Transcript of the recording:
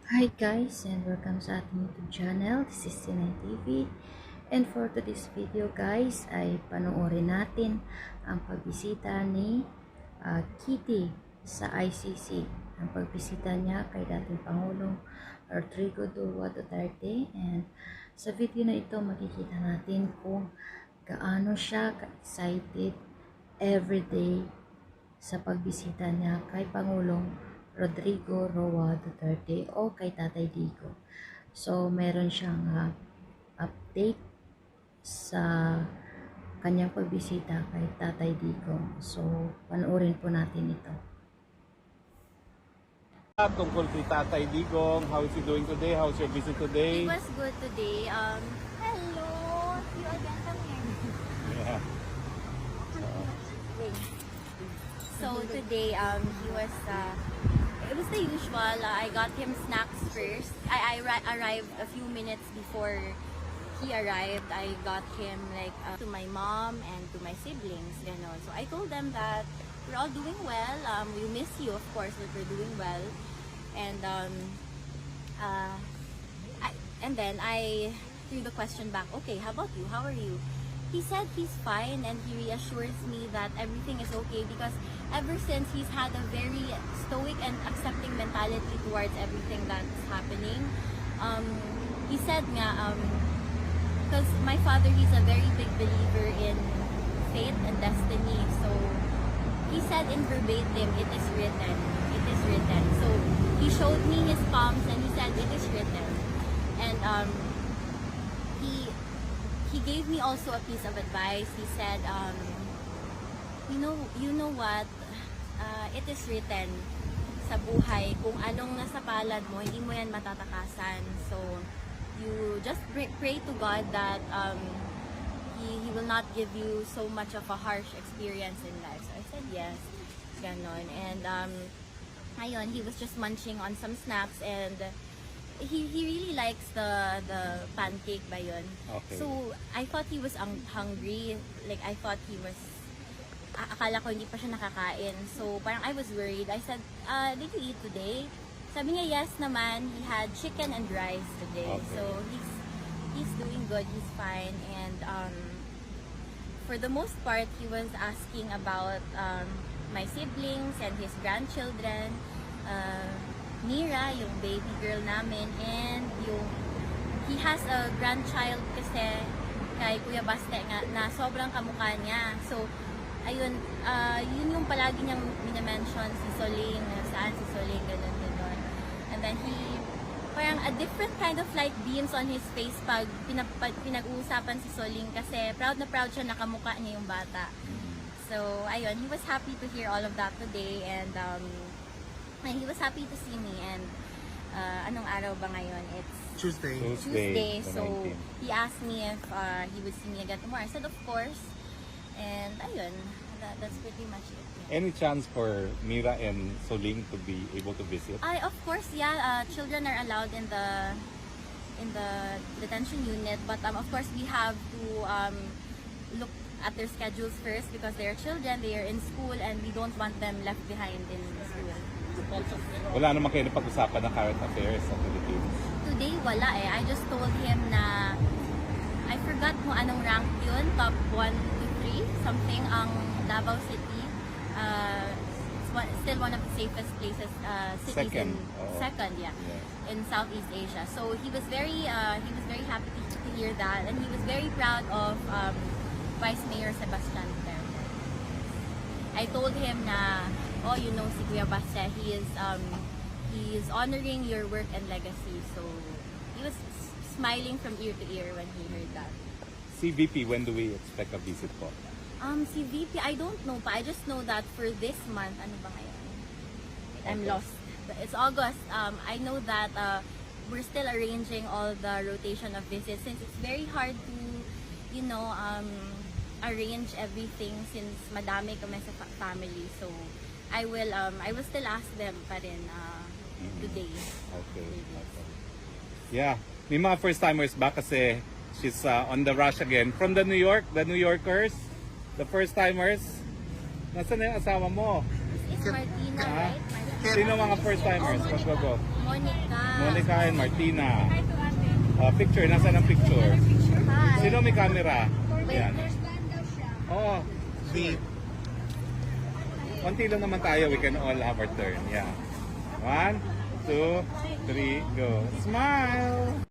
Hi guys, and welcome sa ating YouTube channel. This is Sinay TV. And for today's video guys, ay panoorin natin ang pagbisita ni Kitty sa ICC. Ang pagbisita niya kay dating Pangulong Rodrigo Duterte. And sa video na ito, makikita natin kung gaano siya ka-excited everyday sa pagbisita niya kay Pangulong Rodrigo Roa Duterte o kay Tatay Digo. So, meron siyang update sa kanyang pagbisita kay Tatay Digo. So, panoorin po natin ito. Tungkol kay Tatay Digong, how is he doing today? How's your visit today? It was good today. Hello! You again, come here. Yeah. So today, he was, it was the usual. I got him snacks first. I arrived a few minutes before he arrived. I got him to my mom and to my siblings, ganon. So I told them that we're all doing well. We miss you, of course, but we're doing well. And then I threw the question back. Okay, how about you? How are you? He said he's fine, and he reassures me that everything is okay because ever since he's had a very stoic and accepting mentality towards everything that's happening. He said nga, because my father, he's a very big believer in fate and destiny. So he said in verbatim, it is written. It is written. So he showed me his palms and he said, it is written. And he gave me also a piece of advice. He said, you know what? It is written sa buhay. Kung anong nasa palad mo, hindi mo yan matatakasan. So you just pray to God that He will not give you so much of a harsh experience in life. So I said yes, ganon. And ayun, he was just munching on some snacks and he really likes the pancake ba yun. Okay. So I thought he was hungry. Like I thought he was, akala ko hindi pa siya nakakain. So parang I was worried. I said, did you eat today? Sabi niya yes naman. He had chicken and rice today. Okay. So he's doing good. He's fine. And for the most part, he was asking about my siblings and his grandchildren. Mira, yung baby girl namin, and he has a grandchild kasi kay Kuya Baste nga na sobrang kamukha niya. So ayun, yun yung palagi niyang minamention, si Soling, saan si Soling, ganun. And then parang a different kind of light beams on his face pag pinag-uusapan si Soling kasi proud na proud siya na kamukha niya yung bata. So ayun, he was happy to hear all of that today, and he was happy to see me. And anong araw ba ngayon? It's Tuesday. the So 19th. he asked me if he would see me again tomorrow. I said of course. And ayun, that's pretty much it. Yeah. Any chance for Mira and Soling to be able to visit? Of course, yeah. Children are allowed in the detention unit, but of course we have to look at their schedules first because they are children, they are in school, and we don't want them left behind in school. Wala naman kayo napag-usapan ng current affairs sa Philippines? Today, wala eh. I just told him na I forgot kung anong rank yun, top 1 to 3, something ang Davao City. It's still one of the safest places, cities Second, second, yeah, in Southeast Asia. So he was very happy to hear that, and he was very proud of Vice Mayor Sebastian Duterte. I told him na, oh, you know, si Kuya Baste, he is honoring your work and legacy. So he was smiling from ear to ear when he heard that. CVP, when do we expect a visit po? Si VP, I don't know pa. I just know that for this month, ano ba ngayon? I'm Okay. lost. It's August. I know that we're still arranging all the rotation of visits since it's very hard to, arrange everything since madami kami sa family. So I will still ask them pa rin today. Okay. Yeah. May mga first-timers ba kasi she's on the rush again from the New Yorkers, the first-timers. Nasaan na yung asawa mo? It's Martina, Ah. right? Martina. Sino mga first-timers? Go. Monica. Monica and Martina. Picture, nasa ng picture? Hi. Sino may camera? Wait, Yan. there's one daw siya. Oh, sweet. Konti lang naman tayo, we can all have our turn. Yeah. 1, 2, 3, go. Smile!